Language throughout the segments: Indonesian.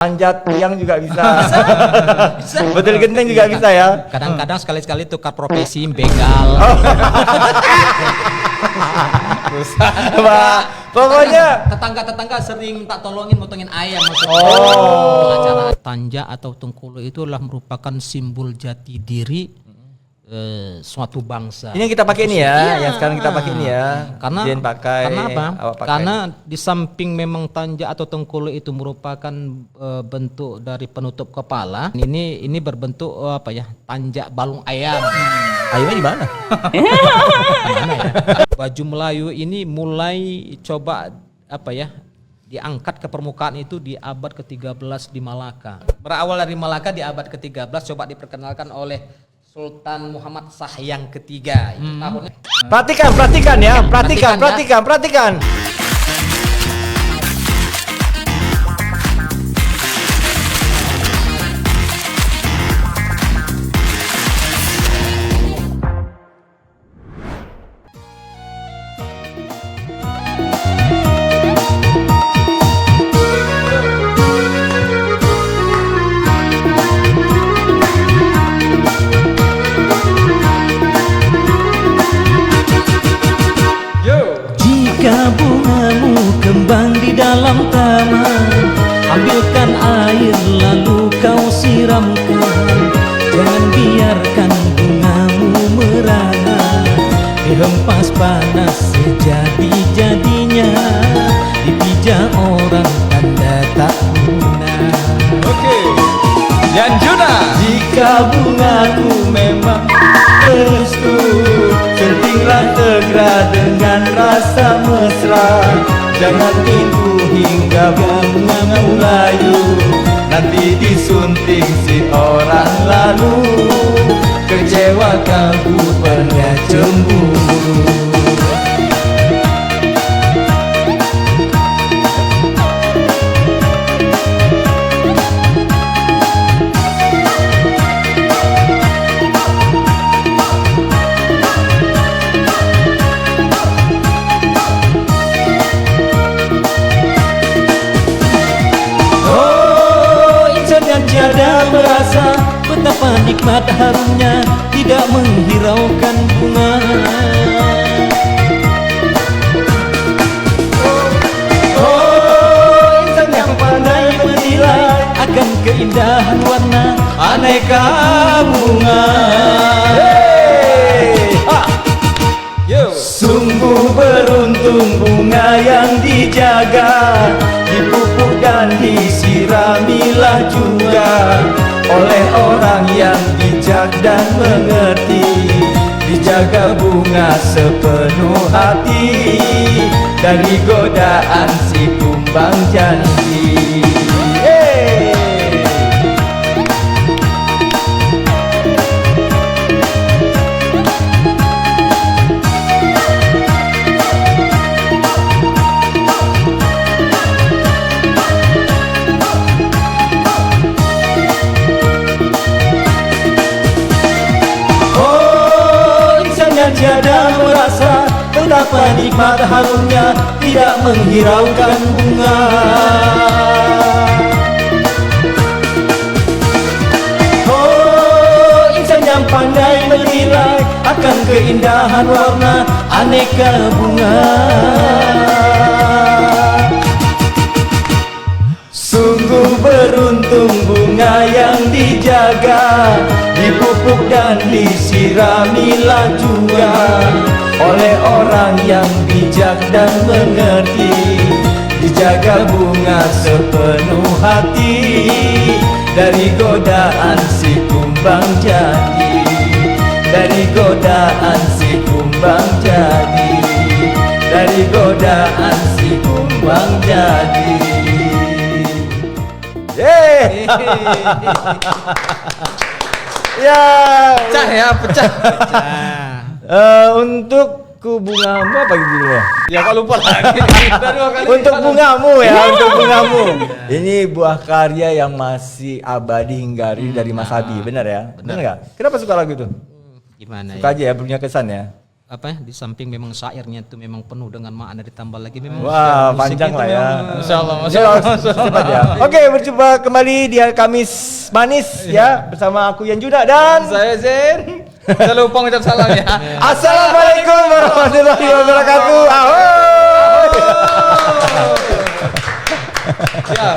Manjat tiang juga bisa. Betul genteng juga bisa ya. Kadang-kadang sekali-sekali tukar profesi, begal. Pak, pokoknya Tetangga-tetangga sering tak tolongin motongin ayam maksudnya. Acara tanja atau Tengkulu itu adalah merupakan simbol jati diri suatu bangsa. ini yang kita pakai ini ya, Iya. yang sekarang kita pakai ini ya. Karena Jen pakai, karena apa? awak pakai. Karena di samping memang tanja atau Tengkulu itu merupakan bentuk dari penutup kepala. Ini berbentuk apa ya? Tanja balung ayam. Ayamnya di mana? Mana ya? Baju Melayu ini mulai coba apa ya? Diangkat ke permukaan itu di abad ke-13 di Malaka. Berawal dari Malaka di abad ke-13 coba diperkenalkan oleh Sultan Muhammad Shah yang ketiga. Itu tahunnya. Perhatikan ya, Perhatikan ya. perhatikan. Jika bungamu kembang di dalam taman, ambilkan air lalu kau siramkan. Jangan biarkan bungamu merana, dihempas panas sejadi-jadinya, dipijak orang tanda tak guna. Oke, Yan Juna. Jika bungaku memang restu, sentinglah segera dengan rasa mesra. Jangan tunggu hingga bunga layu, nanti disunting si orang lalu. Kecewa kamu pernah cemburu. Tiada merasa betapa nikmat harumnya, tidak menghiraukan bunga. Oh, insan yang pandai menilai akan keindahan warna aneka bunga. Sungguh beruntung bunga yang dijaga, dipupuk dan disiramilah juga oleh orang yang bijak dan mengerti. Dijaga bunga sepenuh hati dari godaan si kumbang janji. Tiada merasa betapa nikmat harumnya, tidak menghiraukan bunga. Oh, insan yang pandai menilai akan keindahan warna aneka bunga. Sungguh beruntung bunga yang dijaga, dipupuk dan disiramilah juga oleh orang yang bijak dan mengerti. Dijaga bunga sepenuh hati dari godaan si kumbang jadi, dari godaan si kumbang jadi, dari godaan si kumbang jadi. Ya. Pecah ya, pecah. Untuk bungamu apa judulnya? Ya kok lupa lagi. Udah 2 kali. Untuk bungamu ya, untuk bungamu. Ini buah karya yang masih abadi hingga hari ini dari Mas Abi, benar ya? Benar nggak? Kenapa suka lagu itu? Gimana Suka ya? aja ya, punya kesan ya. di samping memang syairnya itu memang penuh dengan makna, ditambah lagi memang Wah, musik panjang itu lah ya. memang, Masya Allah, Masya Ya, Allah. cepat ya. Oke, berjumpa kembali di Kamis Manis ya bersama aku Yan Juda dan Saya Zen. Jangan lupa ngucap salam ya. Assalamualaikum warahmatullahi wabarakatuh. Ahoy. Ya,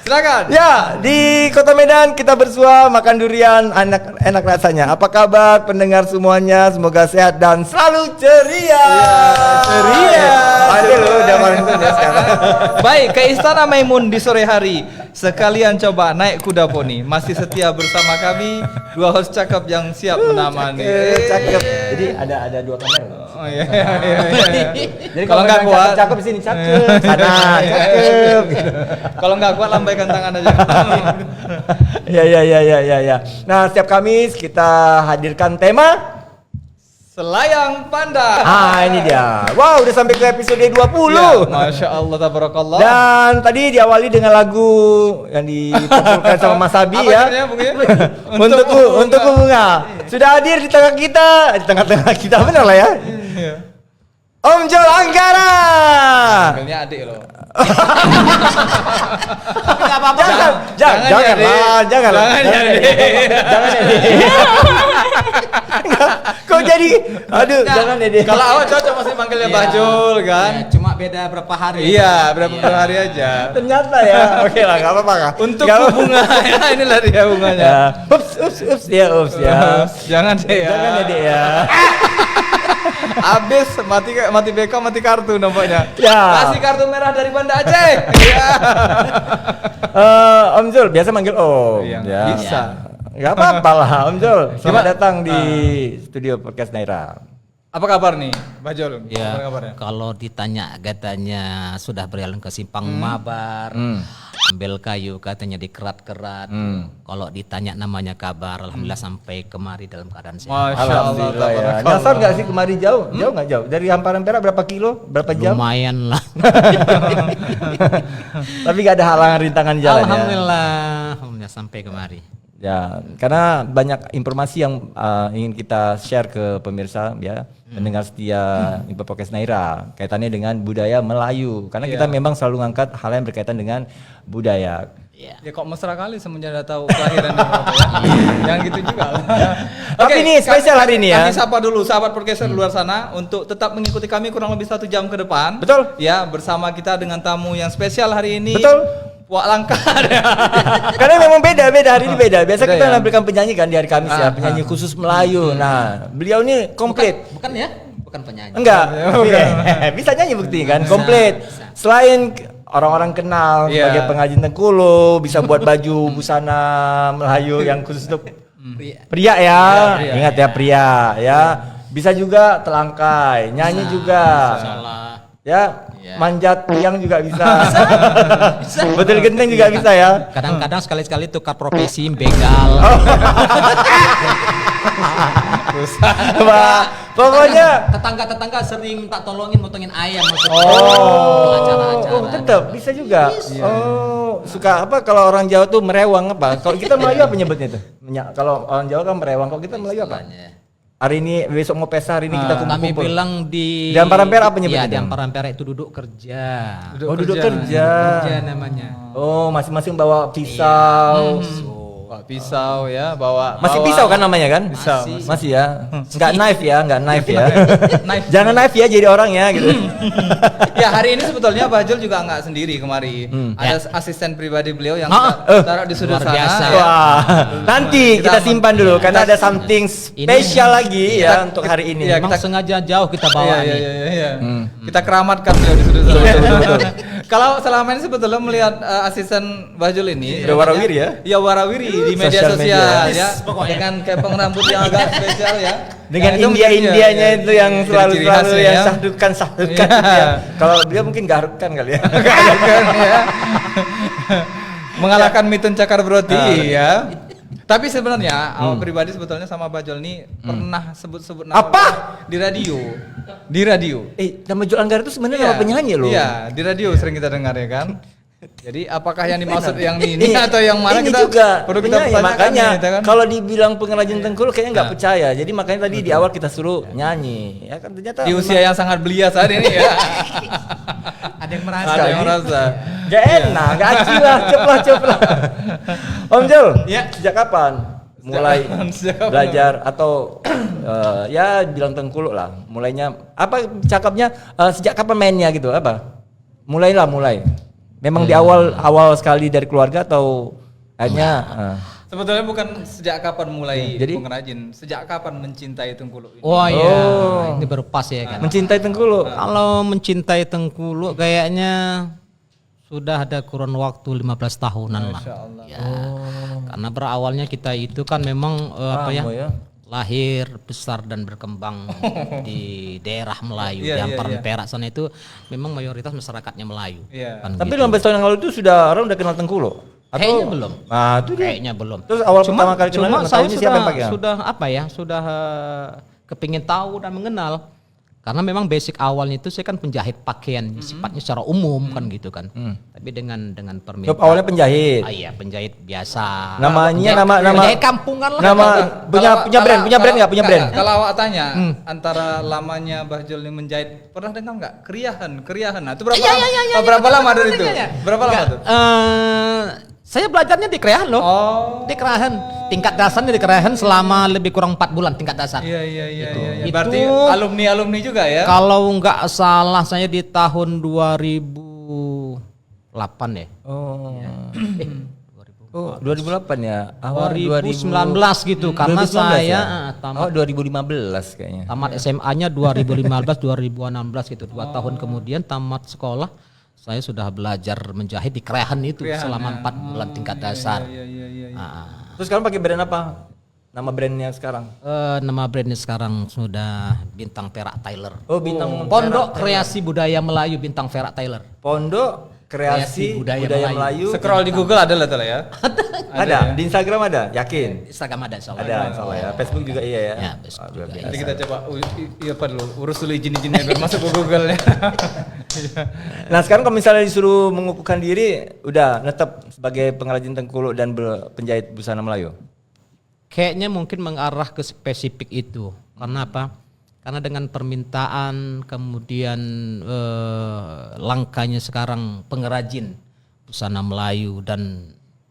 silakan. Ya, di Kota Medan kita bersua makan durian, enak rasanya. Apa kabar pendengar semuanya? Semoga sehat dan selalu ceria. ceria. Ada loh, udah paling ya sekarang. Baik, ke Istana Maimun di sore hari. Sekalian coba naik kuda poni. Masih setia bersama kami dua host cakep yang siap menemani. Cakep. Jadi ada dua kamera. Oh iya. Jadi Kalau nggak kuat, cakep di sini cakep. Sana cakep. kalau nggak kuat lambaikan tangan aja. Ya. Nah, setiap Kamis kita hadirkan tema. Selayang Panda. Ini dia. Wow, udah sampai ke episode 20. Ya, Masya Allah, tabarakallah. Dan tadi diawali dengan lagu yang dikumpulkan sama Mas Abi Apa ya. judulnya, Bung ya? Untukku bunga. Sudah hadir di tengah-tengah kita benar lah ya. Iya. Om Jol Anggara. Panggilnya adik loh. Jangan. Jangan ya, Dek. Jangan ya, Dek. Kok jadi aduh, jangan ya, Dek. Kalau awal cocok masih manggilnya Iya. Bajul kan. Ya, cuma beda berapa hari. Iya, berapa hari aja. Ternyata ya. Oke lah, enggak apa-apa Kak. Untuk Nggak apa-apa. bunga ya, inilah dia bunganya. Ya. Ups ya. Jangan deh ya. Jangan ya, Dek ya. Abis mati BK mati kartu nampaknya. Ya. Kasih kartu merah dari Banda Aceh. Iya. Om Zul biasa manggil Om. Iya, Ya. bisa. Gak apa-apa lah Om Zul. Selamat Gimana? datang di studio podcast Naira. Apa kabar nih, Bajul? Ya, Apa kabarnya? kalau ditanya katanya sudah berjalan ke Simpang Mabar, ambil kayu katanya dikerat-kerat. Kalau ditanya namanya kabar, alhamdulillah sampai kemari dalam keadaan sehat. Masya Allah. Alhamdulillah ya. tabarakallah. Nyasar gak sih kemari jauh? Jauh gak jauh? Dari Hamparan Perak berapa kilo? Berapa jam? Lumayan lah. Tapi gak ada halangan rintangan di jalan ya? Alhamdulillah sampai kemari. Ya, karena banyak informasi yang ingin kita share ke pemirsa ya, pendengar setia Info Podcast Naira, kaitannya dengan budaya Melayu. Karena kita memang selalu ngangkat hal yang berkaitan dengan budaya. Iya. Ya kok mesra kali semenjak udah tahu kelahiran dan apa ya. Jangan gitu juga lah. Tapi ini spesial hari ini ya. Kami sapa dulu sahabat podcaster di luar sana untuk tetap mengikuti kami kurang lebih 1 jam ke depan. Betul. Ya, bersama kita dengan tamu yang spesial hari ini. Betul. Wak Langka. Karena memang beda hari ini beda. Biasa Beda kita ya? menampilkan penyanyi kan di hari Kamis ya, penyanyi khusus Melayu. Nah, beliau ini komplit. Bukan ya? Bukan penyanyi. Enggak. Bisa nyanyi bukti kan, komplit. Selain orang-orang kenal Iya. sebagai pengrajin Tengkulo, bisa buat baju busana Melayu yang khusus untuk pria ya. Pria. Ingat ya pria ya. Bisa juga telangkai, nyanyi juga. Salah. Ya, Iya. manjat tiang juga bisa. Betul genteng juga bisa ya. Kadang-kadang sekali-sekali tukar profesi, begal. Wah, pokoknya Tetangga-tetangga sering minta tolongin motongin ayam maksudnya. Oh, Acara-acara. tetap bisa juga. Oh, suka apa kalau orang Jawa tuh merewang apa? Kalau kita Melayu apa nyebutnya tuh? Kalau orang Jawa kan merewang, kalau kita Melayu apa? Hari ini besok mau pesta, hari ini kita Kami kumpul-kumpul. bilang di Di Hamparan Perak apa nyebutnya? Iya, di Hamparan Perak itu duduk kerja. Duduk kerja. Kerja namanya. Oh, masing-masing bawa pisau. Bawa pisau ya, bawa Masih pisau kan namanya kan? Pisau. Masih ya. Enggak knife ya, enggak knife ya. Knife. Jangan knife ya jadi orang ya gitu. Ya, hari ini sebetulnya Bajul juga nggak sendiri kemari. Ada asisten pribadi beliau yang Ah, kita taruh di sudut luar sana. biasa. Ya. Wah, nanti kita simpan dulu karena kita- ada something spesial lagi ya untuk hari ini. Iya, Memang sengaja jauh kita bawa nih. Iya. Kita keramatkan beliau di sudut sana. Kalau selama ini sebetulnya melihat asisten Bajul ini Udah warawiri ya? Iya, warawiri di media Sosial sosial media. ya. Dengan kepeng rambut yang agak spesial ya. Dengan Nah, itu India-Indianya menjadi- itu yang jadi selalu ciri khasnya yang ya. sahdukan Iya. gitu ya. Kalau dia mungkin garukkan kali ya. Kan, ya. Mengalahkan Mitun Cakar Broti ya. Tapi sebenarnya awak pribadi sebetulnya sama Bajul ini pernah sebut-sebut nama Apa? di radio. Di radio. Nama Jul Anggara itu sebenarnya nama penyanyi loh. Iya, di radio sering kita dengar ya kan. Jadi apakah yang dimaksud yang ini atau yang mana ini kita juga perlu kita penyanyi. pertanyakan Makanya nih, kan? kalau dibilang pengrajin Tengkuluk kayaknya nggak percaya. Jadi makanya tadi di awal kita suruh nyanyi. Ya kan ternyata Di usia yang sangat belia saat ini ya. Ada yang merasa. Ada yang merasa. gak enak, gak acil lah, ceplah. Om Jul, sejak kapan mulai Sejak kapan? belajar atau ya bilang Tengkuluk lah. Mulainya apa cakapnya sejak kapan mainnya gitu apa? Mulai. Memang di awal sekali dari keluarga atau akhirnya Sebetulnya bukan sejak kapan mulai Jadi? pengrajin, sejak kapan mencintai Tengkuluk ini. Oh iya, ini baru pas ya kan. mencintai Tengkuluk. Kalau mencintai Tengkuluk kayaknya sudah ada kurun waktu 15 tahunan lah. Masya Allah. Ya, karena berawalnya kita itu kan memang ya. lahir, besar dan berkembang di daerah Melayu, Iya, di Amparan iya. Perak sana itu memang mayoritas masyarakatnya Melayu. Iya. Kan Tapi gitu. 15 tahun yang lalu itu sudah orang udah kenal Tengkuluk? Kayaknya belum. Nah, itu dia. Kayaknya belum. Terus awal pertama kali kenal saya tahunya siapa yang pakai? sudah apa ya? Sudah kepingin tahu dan mengenal. Karena memang basic awalnya itu saya kan penjahit pakaian, sifatnya secara umum kan gitu kan. Tapi dengan permintaan. Job awalnya penjahit. Iya, penjahit biasa. Namanya nama penjahit kampungan lah. Nama punya brand nggak punya brand? Kalau awak tanya antara lamanya Bahjul ini menjahit, pernah dengar nggak? Kriahan. Nah, itu berapa? Berapa lama dari itu? Berapa lama tuh? Saya belajarnya di Kreahan loh. Oh. Di Kreahan. Tingkat dasarnya di Kreahan selama lebih kurang 4 bulan tingkat dasar. Iya. Itu- Berarti alumni juga ya? Kalau nggak salah saya di tahun 2008 ya. Oh. 2008 ya. Awal 2019 gitu karena 2019 saya ya? tamat 2015 kayaknya. tamat SMA-nya 2015 2016 gitu. 2 tahun kemudian tamat sekolah saya sudah belajar menjahit di Kreahan itu selama 4 bulan tingkat dasar. Iya. Ah. Terus sekarang pakai brand apa? Nama brandnya sekarang? Nama brandnya sekarang sudah Bintang Perak Tyler. Oh, Bintang Pondok Kreasi Budaya Melayu Bintang Perak Tyler. Pondok Kreasi Budaya Melayu. Scroll di Google ada lah tuh ya. Ada, di Instagram ada, yakin? Instagram ada insyaallah. Ada, insyaallah ya. Facebook juga iya ya. Ya, Facebook Luar juga. biasa. Nanti kita coba apa dulu urus dulu izin-izinnya biar masuk ke Google-nya. Nah sekarang kalau misalnya disuruh mengukuhkan diri, udah netap sebagai pengrajin Tengkuluk dan penjahit busana Melayu. Kayaknya mungkin mengarah ke spesifik itu. Karena apa? Karena dengan permintaan kemudian langkahnya sekarang pengrajin busana Melayu dan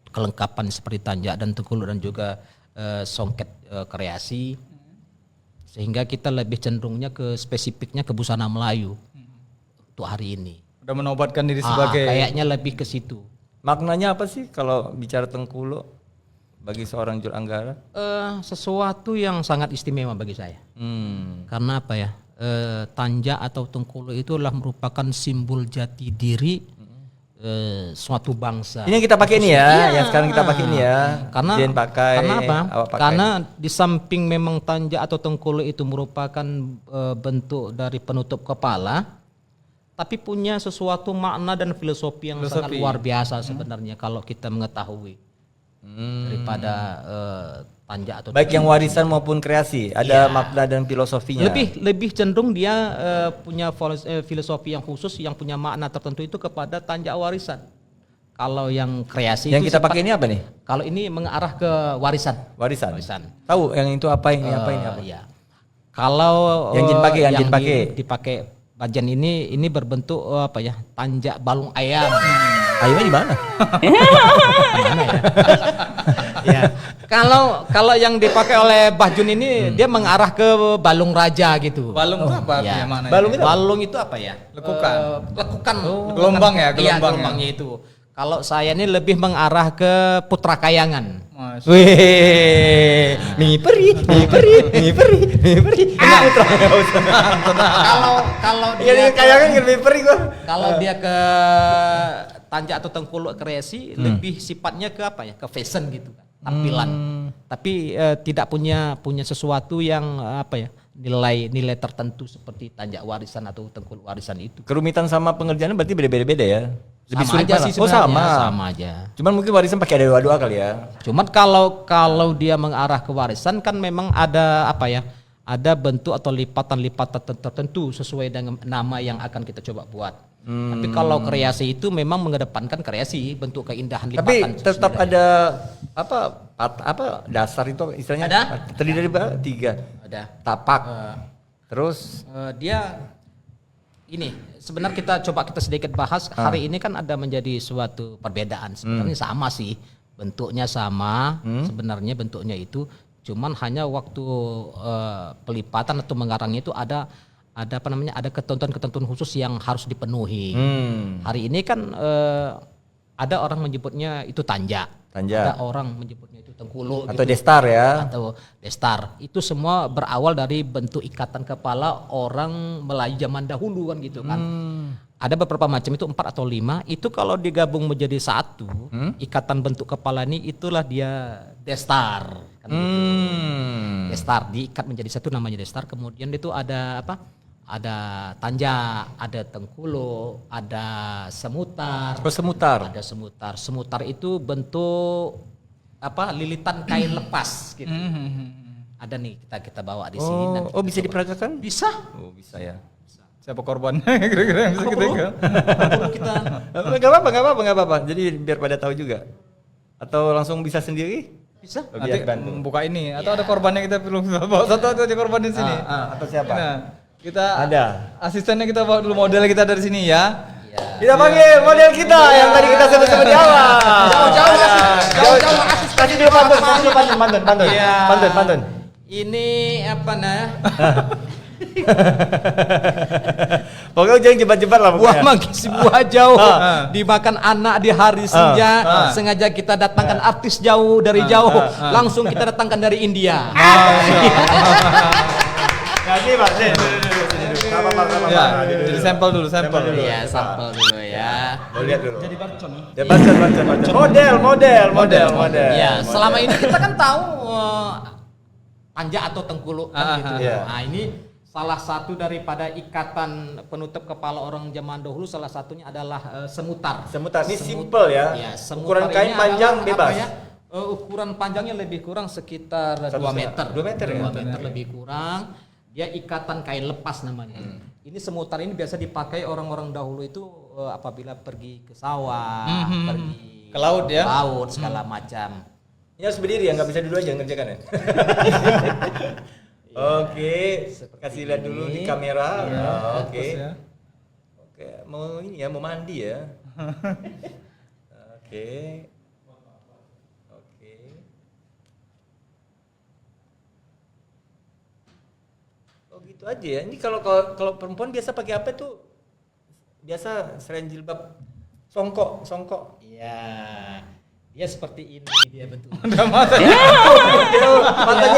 kelengkapan seperti tanjak dan tengkuluk dan juga songket kreasi, sehingga kita lebih cenderungnya ke spesifiknya ke busana Melayu untuk hari ini. Udah menobatkan diri sebagai Kayaknya lebih ke situ. Maknanya apa sih kalau bicara Tengkuluk bagi seorang Jul Anggara? Sesuatu yang sangat istimewa bagi saya. Karena apa ya? Tanjak atau Tengkuluk itu adalah merupakan simbol jati diri suatu bangsa. Ini yang kita pakai ini ya, Iya. yang sekarang kita pakai ini ya. Karena Jen pakai, karena apa? awak pakai. Karena di samping memang tanjak atau Tengkuluk itu merupakan bentuk dari penutup kepala, tapi punya sesuatu makna dan filosofi yang sangat luar biasa sebenarnya kalau kita mengetahui daripada tanjak atau baik yang warisan maupun kreasi, ada makna dan filosofinya. lebih cenderung dia punya filosofi yang khusus yang punya makna tertentu itu kepada tanjak warisan. Kalau yang kreasi Yang itu kita pakai ini apa nih? kalau ini mengarah ke warisan. Warisan. Warisan. Tahu yang itu apa ini apa ini apa? Iya. Kalau Yang jin pakai, yang jin pakai. dipakai bagian ini berbentuk apa ya? Tanjak balung ayam. Ayamnya di mana? Ya. Kalau yang dipakai oleh Bahjun ini dia mengarah ke balung raja gitu. balung itu apa Ya. artinya maknanya? Balung itu apa? Balung itu apa ya? Lekukan. Lekukan. Gelombang ya, Iya, gelombang ya. gelombangnya itu. Kalau saya ini lebih mengarah ke Putra Kayangan. Mas. Wih, mi peri. Kalau Iya, dia kayak kan mi peri gua. kalau dia ke tanjak atau tengkuluk kreasi lebih sifatnya ke apa ya? Ke fashion gitu kan. Tampilan. Tapi tidak punya sesuatu yang apa ya? Nilai tertentu seperti tanjak warisan atau tengkuluk warisan itu. Kerumitan sama pengerjaannya berarti beda-beda ya. Lebih Sama sulit aja mana? sih Oh sebenarnya, sama. sama aja. Cuman mungkin warisan pakai ada dua-dua kali ya. Cuman kalau dia mengarah ke warisan kan memang ada apa ya? Ada bentuk atau lipatan-lipatan tertentu sesuai dengan nama yang akan kita coba buat. Tapi kalau kreasi itu memang mengedepankan kreasi, bentuk keindahan Tapi lipatan. itu tetap sendiri. ada apa dasar itu istilahnya Ada. terdiri dari berapa? 3. Ada. Tapak. Eh, Terus dia ini sebenarnya kita sedikit bahas hari ini kan ada menjadi suatu perbedaan. Sebenarnya sama sih, bentuknya sama, sebenarnya bentuknya itu cuman hanya waktu pelipatan atau mengarangnya itu ada ada ketentuan-ketentuan khusus yang harus dipenuhi. Hari ini kan ada orang menyebutnya itu tanja. Tanja. Ada orang menyebutnya itu tengkulo atau gitu. destar ya. Atau destar. Itu semua berawal dari bentuk ikatan kepala orang Melayu zaman dahulu kan gitu kan. Ada beberapa macam itu 4 atau 5. Itu kalau digabung menjadi satu, ikatan bentuk kepala ini itulah dia destar. Kan gitu. Destar diikat menjadi satu namanya destar. Kemudian itu ada apa? Ada tanja, ada tengkulo, ada semutar. Terus semutar. Ada semutar. Semutar itu bentuk apa? Lilitan kain lepas gitu. Ada nih kita bawa di sini. Nanti Oh kita bisa coba. diperagakan? Bisa. Oh bisa ya. Siapa korbannya kira-kira yang bisa kita kan? Perlu kita Gak apa-apa. Jadi biar pada tahu juga. Atau langsung bisa sendiri? bisa. Oh, biar Nanti bantu. buka ini atau ada korbannya kita perlu bawa satu aja korban di sini. Atau siapa? Nah, kita Ada. asistennya kita bawa dulu model kita dari sini ya. Kita panggil model kita yang tadi kita sebut-sebut di awal. Jauh-jauh. Kasih dulu pantun. Iya. Pantun. Ini apa nah? Pokoknya jangan jebat-jebat lah Buah pokoknya. manggis buah jauh dimakan anak di hari senja. Sengaja kita datangkan artis jauh dari jauh. Langsung kita datangkan dari India. Kasih Pak. Apa-apa. Ya, jadi sampel dulu. Iya, sampel dulu ya. Mau lihat dulu. Jadi bacon. Ya bacon. Model. Ya, selama ini kita kan tahu tanja atau tengkulo kan gitu. Iya. Nah, ini salah satu daripada ikatan penutup kepala orang zaman dahulu, salah satunya adalah semutar. Semutar ini simple ya. Ya, semutar Ukuran kain ini panjang adalah, bebas. apa ya, ukuran panjangnya lebih kurang sekitar 2 meter. 2 meter ya? 2 meter lebih kurang. Dia ikatan kain lepas namanya. Ini semutar ini biasa dipakai orang-orang dahulu itu apabila pergi ke sawah, pergi Ke laut ya? Ke laut segala macam. Ini harus berdiri ya, nggak bisa dulu aja ngerjakan ya. Oke, kasih lihat dulu di kamera. Oke. ya. Oke, mau ini ya, mau mandi ya. Oke. Oh gitu aja ya. Ini kalau perempuan biasa pakai apa tuh? Biasa selain jilbab songkok. Iya. Dia seperti ini dia bentuknya. Matanya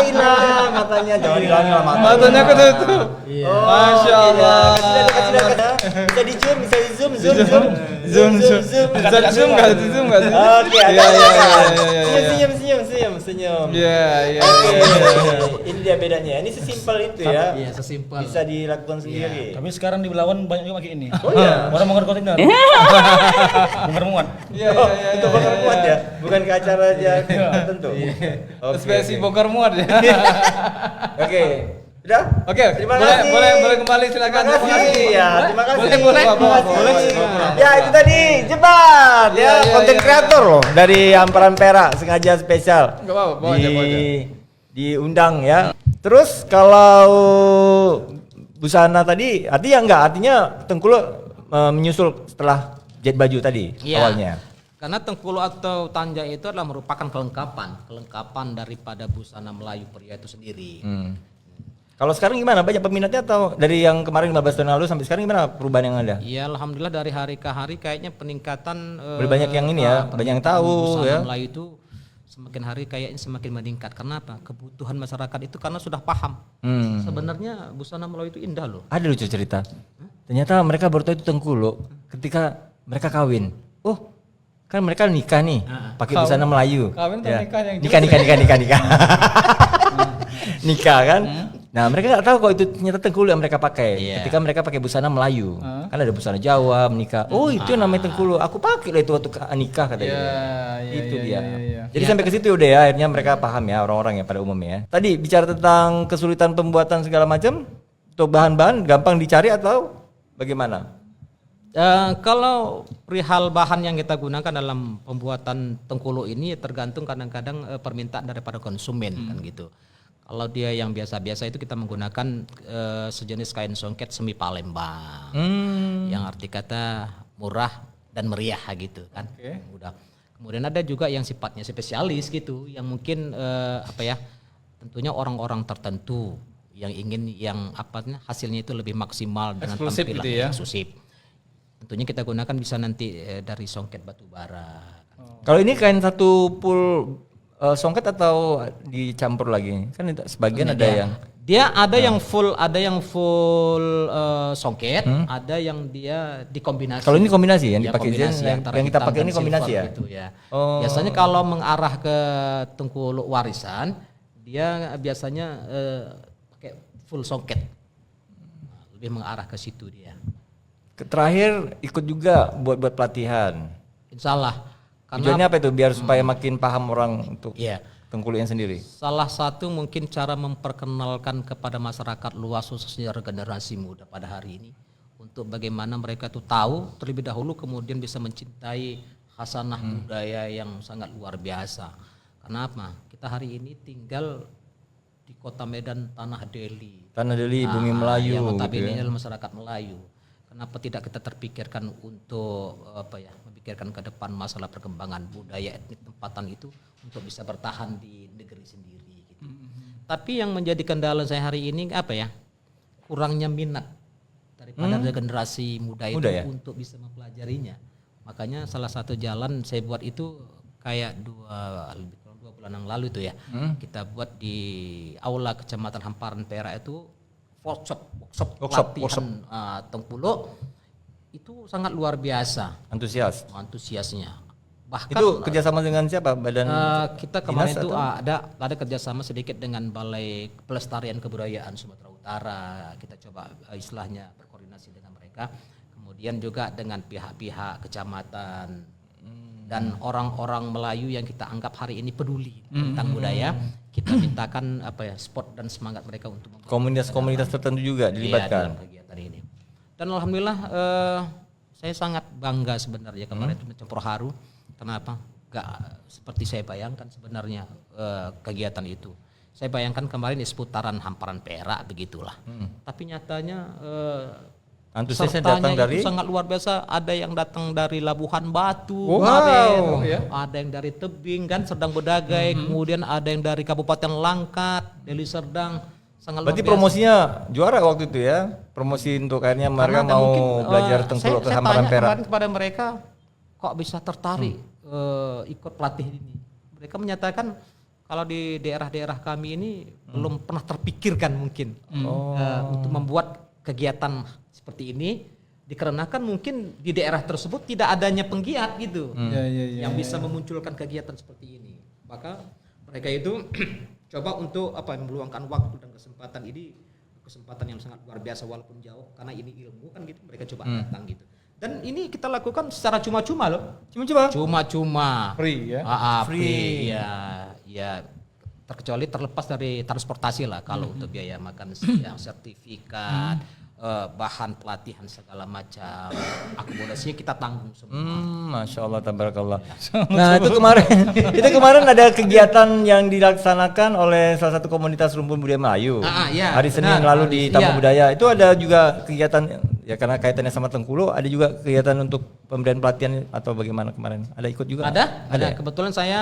hilang, matanya jangan hilangin lah matanya. Matanya ketutup. Iya. Masya Allah. Kasih lihat. Bisa di zoom. Zoom nggak sih? Oke, Iya, senyum. Iya. Oke, ini dia bedanya. Ini sesimpel itu ya. Iya, sesimpel. Bisa dilakukan sendiri. Tapi sekarang di Belawan banyak juga pakai ini. Oh iya. Orang bongkar kontainer. Bongkar muat. Iya. Itu bakal kuat ya, bukan ke acara aja tertentu. Oke, Spesi oke. bongkar muat ya. Oke. Udah? Oke, Terima boleh kasih. kembali silakan. Terima kasih. Ya, terima kasih. Boleh. Terima kasih. Ya, itu tadi Jebat ya, Iya, konten iya. kreator loh dari Amparan Perak, sengaja spesial. Enggak apa-apa, bawa aja. Diundang ya. Terus kalau busana tadi artinya Tengkulo menyusul setelah jahit baju tadi Iya. awalnya. Karena tengkulo atau tanja itu adalah merupakan kelengkapan daripada busana Melayu pria itu sendiri. Kalau sekarang gimana? Banyak peminatnya atau dari yang kemarin 15 tahun lalu sampai sekarang gimana perubahan yang ada? Ya alhamdulillah dari hari ke hari kayaknya peningkatan Lebih banyak yang ini ya, banyak yang tahu busana ya. Melayu itu semakin hari kayaknya semakin meningkat. Karena apa? Kebutuhan masyarakat itu karena sudah paham. Sebenarnya busana Melayu itu indah loh. Ada lucu cerita. Ternyata mereka baru tahu itu Tengkulo ketika mereka kawin. Oh, kan mereka nikah nih pakai busana Melayu. Kawin atau Ya. nikah yang Nikah. Nikah kan? Nah, mereka nggak tahu kalau itu ternyata Tengkulo yang mereka pakai. Iya. Ketika mereka pakai busana Melayu. Kan ada busana Jawa, menikah. Oh, itu yang namanya Tengkulo. Aku pakai lah itu waktu nikah katanya. Iya, Itu iya, dia. iya. Jadi sampai ke situ udah ya, akhirnya mereka paham ya orang-orang ya pada umumnya. Tadi bicara tentang kesulitan pembuatan segala macam, untuk bahan-bahan gampang dicari atau bagaimana? Kalau perihal bahan yang kita gunakan dalam pembuatan tengkuluk ini tergantung kadang-kadang permintaan daripada konsumen kan gitu. Kalau dia yang biasa-biasa itu kita menggunakan sejenis kain songket semi Palembang, yang arti kata murah dan meriah gitu kan. Mudah. Kemudian ada juga yang sifatnya spesialis gitu, yang mungkin tentunya orang-orang tertentu yang ingin hasilnya itu lebih maksimal dengan Eksklusif tampilan gitu ya? eksklusif. Tentunya kita gunakan bisa nanti dari songket batu bara. Kalau ini kain satu full songket atau dicampur lagi? Kan itu sebagian ada yang Dia ada yang full, songket, ada yang dia dikombinasi. Kalau ini kombinasi yang Ya, dipakai kombinasi yang antara kita hitam pakai dan ini kombinasi silver ya. gitu ya. Oh. Biasanya kalau mengarah ke tengkuluk warisan, dia biasanya pakai full songket. Lebih mengarah ke situ dia. Terakhir ikut juga buat pelatihan. Insya Allah. Tujuannya apa itu? Biar supaya makin paham orang untuk Iya. tengkuluknya sendiri. Salah satu mungkin cara memperkenalkan kepada masyarakat luas khususnya generasi muda pada hari ini untuk bagaimana mereka tuh tahu terlebih dahulu kemudian bisa mencintai khasanah budaya yang sangat luar biasa. Kenapa? Kita hari ini tinggal di Kota Medan Tanah Deli. Tanah Deli, Bumi Melayu Yang gitu notabene ya. adalah masyarakat Melayu. Kenapa tidak kita terpikirkan untuk memikirkan ke depan masalah perkembangan budaya etnik tempatan itu untuk bisa bertahan di negeri sendiri gitu. Tapi yang menjadi kendala saya hari ini kurangnya minat daripada generasi muda itu ya? untuk bisa mempelajarinya. Makanya salah satu jalan saya buat itu kayak lebih kurang 2 bulan yang lalu itu ya. Kita buat di aula Kecamatan Hamparan Perak itu workshop pelatihan tengkuluk itu sangat luar biasa antusiasnya. Bahkan Itu kerjasama dengan siapa? Badan kita kemarin dinas itu atau? ada kerjasama sedikit dengan Balai Pelestarian Kebudayaan Sumatera Utara. Kita coba istilahnya berkoordinasi dengan mereka. Kemudian juga dengan pihak-pihak kecamatan dan orang-orang Melayu yang kita anggap hari ini peduli tentang budaya. Kita mintakan sport dan semangat mereka untuk komunitas-komunitas tertentu juga dilibatkan. dalam kegiatan ini. Dan alhamdulillah saya sangat bangga sebenarnya kemarin itu mencampur haru. Kenapa? Gak seperti saya bayangkan sebenarnya kegiatan itu. Saya bayangkan kemarin di seputaran Hamparan Perak begitulah. Tapi nyatanya Antusiasnya sertanya datang dari itu sangat luar biasa. Ada yang datang dari Labuhan Batu, Wow, ya. ada yang dari Tebing kan Serdang Bedagai, kemudian ada yang dari Kabupaten Langkat, Deli Serdang. Sangat luar Berarti biasa. promosinya juara waktu itu ya. Promosi untuk akhirnya mereka Karena mau mungkin, belajar tengkuluk ke Hamparan tanya Perak. kemarin kepada mereka kok bisa tertarik ikut pelatih ini. Mereka menyatakan kalau di daerah-daerah kami ini belum pernah terpikirkan mungkin untuk membuat kegiatan seperti ini dikarenakan mungkin di daerah tersebut tidak adanya penggiat gitu yang bisa memunculkan kegiatan seperti ini. Maka mereka itu coba untuk meluangkan waktu dan kesempatan ini, kesempatan yang sangat luar biasa walaupun jauh karena ini ilmu kan gitu, mereka coba datang gitu. Dan ini kita lakukan secara cuma-cuma loh. Cuma-cuma. Free ya? Free. Ya terkecuali terlepas dari transportasi lah kalau untuk biaya makan siang, sertifikat, bahan pelatihan segala macam, akomodasinya kita tanggung semua. Masya Allah, tabarakallah. Nah itu kemarin ada kegiatan yang dilaksanakan oleh salah satu komunitas rumpun budaya Melayu. Iya, Hari Senin benar. lalu di Taman Budaya. Itu ada juga kegiatan ya karena kaitannya sama tengkuluk. Ada juga kegiatan untuk pemberian pelatihan atau bagaimana kemarin? Ada ikut juga? Ada. Kebetulan saya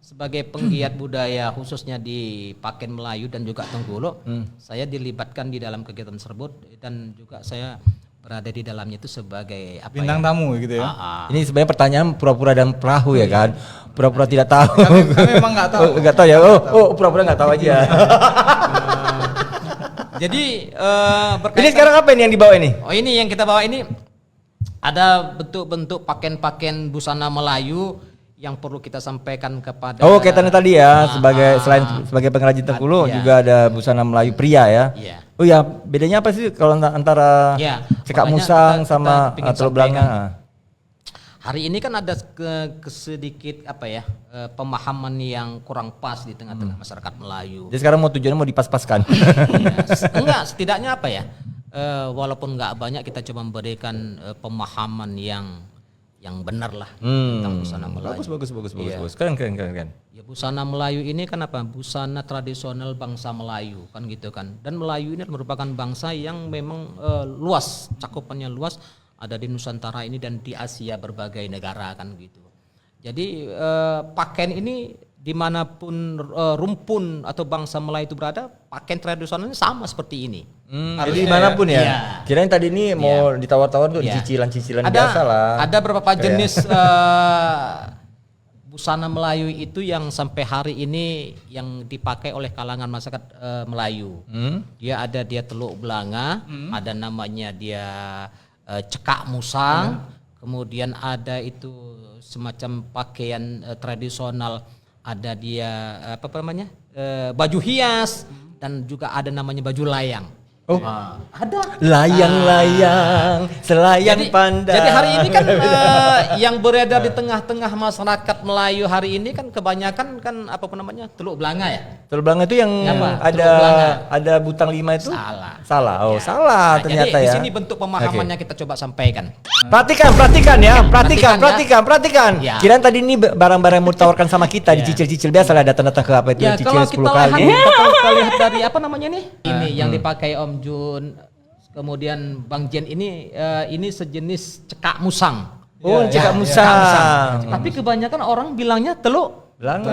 sebagai penggiat budaya khususnya di Paken Melayu dan juga Tengkuluk, saya dilibatkan di dalam kegiatan tersebut dan juga saya berada di dalamnya itu sebagai Bintang tamu gitu ya. Ini sebenarnya pertanyaan pura-pura dan perahu ya kan? Pura-pura tidak tahu. Kami memang nggak tahu. Nggak tahu ya? Pura-pura nggak tahu aja. Jadi Ini sekarang apa ini yang dibawa ini? Oh ini yang kita bawa ini ada bentuk-bentuk pakaian-pakaian busana Melayu yang perlu kita sampaikan kepada. Oh kaitannya tadi ya selain sebagai pengrajin tengkuluk juga ada busana Melayu pria ya. Iya. Oh ya bedanya apa sih kalau antara cekak makanya musang kita sama ingin telur sampaikan. belanga? Hari ini kan ada sedikit pemahaman yang kurang pas di tengah-tengah masyarakat Melayu. Jadi sekarang tujuannya mau dipas-paskan. Enggak, setidaknya walaupun nggak banyak kita coba memberikan pemahaman yang benar lah tentang busana Melayu. Iya. Keren. Ya busana Melayu ini kan apa? Busana tradisional bangsa Melayu kan gitu kan. Dan Melayu ini merupakan bangsa yang memang luas, cakupannya luas, ada di Nusantara ini dan di Asia berbagai negara kan gitu. Jadi pakaian ini dimanapun rumpun atau bangsa Melayu itu berada, pakaian tradisionalnya sama seperti ini. Jadi manapun ya. Iya. Kirain tadi ini mau ditawar-tawar tuh Iya. cicilan-cicilan biasa lah. Ada beberapa jenis busana Melayu itu yang sampai hari ini yang dipakai oleh kalangan masyarakat Melayu. Dia teluk belanga, ada namanya dia cekak musang, kemudian ada itu semacam pakaian tradisional, ada dia baju hias dan juga ada namanya baju layang. Oh, Ada. layang-layang, selayang pandang. Jadi hari ini kan yang beredar di tengah-tengah masyarakat Melayu hari ini kan kebanyakan kan teluk belanga ya. Teluk belanga itu yang Apa? Teluk belanga. ada butang 5 itu? Salah. Oh, Ya. salah Nah, ternyata jadi ya. di sini bentuk pemahamannya kita coba sampaikan. Perhatikan Ya, perhatikan. Ya. Kirain tadi ini barang-barang yang mau ditawarkan sama kita dicicil-cicil biasa lah datang-datang ke apa itu Ya cicil kalau 10 kita kali. kita lihat dari apa namanya nih? Ini yang dipakai Om Jun, kemudian Bang Jen ini sejenis cekak musang. Oh, cekak Ya, musang. Tapi kebanyakan orang bilangnya teluk Belanga.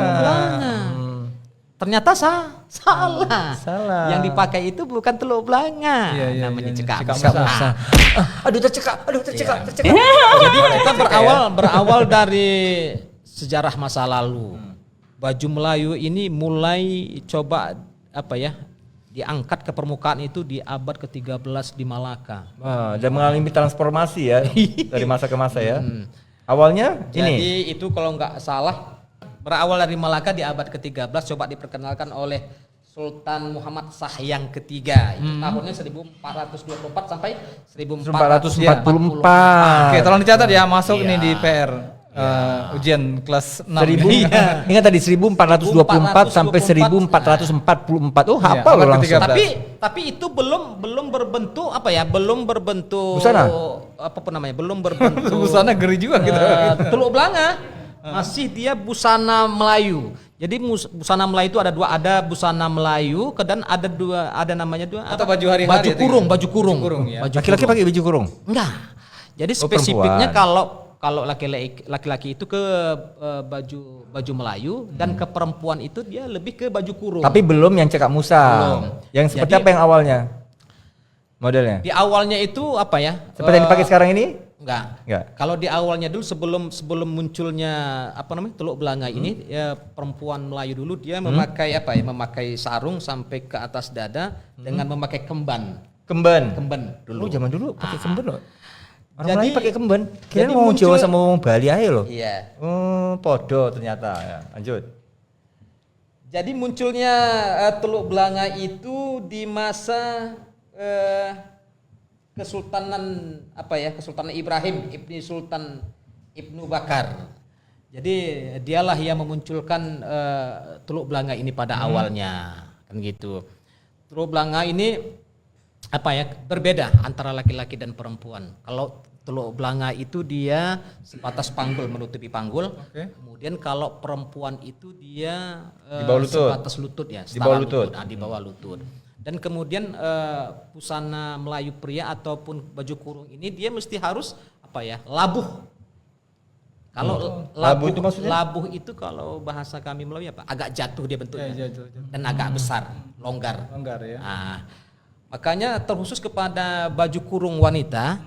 Ternyata salah. Salah. Yang dipakai itu bukan teluk belanga, namanya cekak musang. Aduh tercekak. Jadi kita berawal dari sejarah masa lalu. Baju Melayu ini mulai coba diangkat ke permukaan itu di abad ke-13 di Malaka. Dan mengalami transformasi ya dari masa ke masa ya. Awalnya ini. Jadi itu kalau nggak salah berawal dari Malaka di abad ke-13, coba diperkenalkan oleh Sultan Muhammad Shah yang ketiga. Itu tahunnya 1424 sampai 1444. Oke, tolong dicatat ya, masuk nih di PR. Ujian kelas 6. Ingat tadi 1424 sampai 1444. Oh, hafal Iya, lo langsung. abad Tapi itu belum berbentuk belum berbentuk busana? Belum berbentuk Busana ngeri juga gitu. teluk belanga. Masih dia busana Melayu. Jadi busana Melayu itu ada dua, ada busana Melayu dan ada namanya dua. Atau baju hari-hari baju kurung. Ya. Baju Laki-laki kurung. pakai baju kurung. Enggak. Jadi Oh, spesifiknya perempuan. kalau laki-laki itu ke baju Melayu dan ke perempuan itu dia lebih ke baju kurung. Tapi belum yang cekak musang. Belum. Yang seperti Jadi- apa yang awalnya? Modelnya? Di awalnya itu Seperti yang dipakai sekarang ini? Enggak. Kalau di awalnya dulu sebelum munculnya teluk belanga ini ya, perempuan Melayu dulu dia memakai sarung sampai ke atas dada dengan memakai kemban dulu. Oh, zaman dulu pakai kemben loh. Orang Jadi- Melayu pakai kemben. Kira jadi mau Jawa muncul- sama mau Bali aja loh. Iya. Podo ternyata ya. Lanjut. Jadi munculnya teluk belanga itu di masa Kesultanan Kesultanan Ibrahim Ibni Sultan Ibnu Bakar. Jadi dialah yang memunculkan teluk belanga ini pada awalnya, kan gitu. Teluk belanga ini berbeda antara laki-laki dan perempuan. Kalau teluk belanga itu dia sebatas panggul, menutupi panggul. Kemudian kalau perempuan itu dia Di bawah lutut. sebatas lutut ya, Di bawah setara lutut. di bawah lutut. Dan kemudian busana Melayu pria ataupun baju kurung ini dia mesti harus labuh. Kalau Labuh itu maksudnya? labuh itu kalau bahasa kami Melayu agak jatuh dia bentuknya. Dan agak besar, longgar. Longgar ya. Nah, makanya terkhusus kepada baju kurung wanita,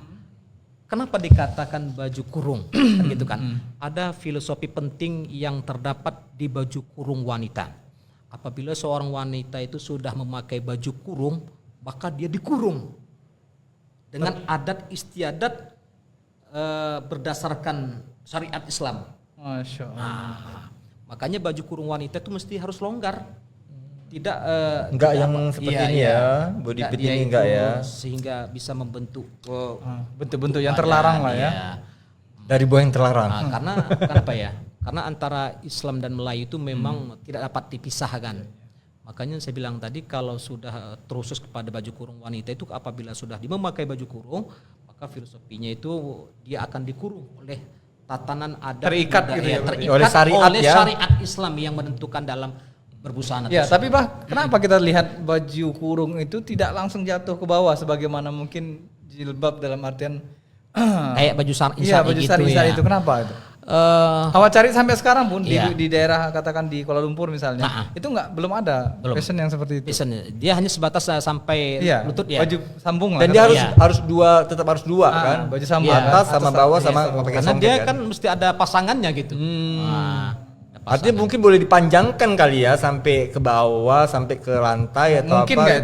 kenapa dikatakan baju kurung? Kan gitu kan. Ada filosofi penting yang terdapat di baju kurung wanita. Apabila seorang wanita itu sudah memakai baju kurung, maka dia dikurung dengan adat istiadat berdasarkan syariat Islam. Masya Allah. Makanya baju kurung wanita itu mesti harus longgar. Tidak Enggak tidak yang seperti ini ya, body fit dia ini itu enggak ya. sehingga bisa membentuk Bentuk-bentuk yang terlarang lah ya. iya. Dari buah yang terlarang. Nah, karena Karena antara Islam dan Melayu itu memang tidak dapat dipisahkan. Makanya saya bilang tadi kalau sudah terusus kepada baju kurung wanita itu apabila sudah memakai baju kurung, maka filosofinya itu dia akan dikurung oleh tatanan adat Terikat budaya, gitu ya, terikat oleh syariat ya. syariat Islam yang menentukan dalam berbusana Ya, tersebut. tapi Bah, kenapa kita lihat baju kurung itu tidak langsung jatuh ke bawah sebagaimana mungkin jilbab dalam artian kayak baju iya, sari baju gitu sari-sari ya. itu kenapa itu? Eh, Awak cari sampai sekarang pun Iya. di daerah katakan di Kuala Lumpur misalnya, Nah. itu belum ada Belum. fashion yang seperti itu. biasanya dia hanya sebatas sampai Iya, lutut ya. baju sambung lah. Dan dia katanya. harus tetap harus dua kan. Baju sambung Iya. kan? Atas sama bawah iya, sama pakai Karena songket dia kan. kan mesti ada pasangannya gitu. Nah, ada Artinya mungkin boleh dipanjangkan kali ya sampai ke bawah, sampai ke lantai atau Mungkin apa. nggak gitu.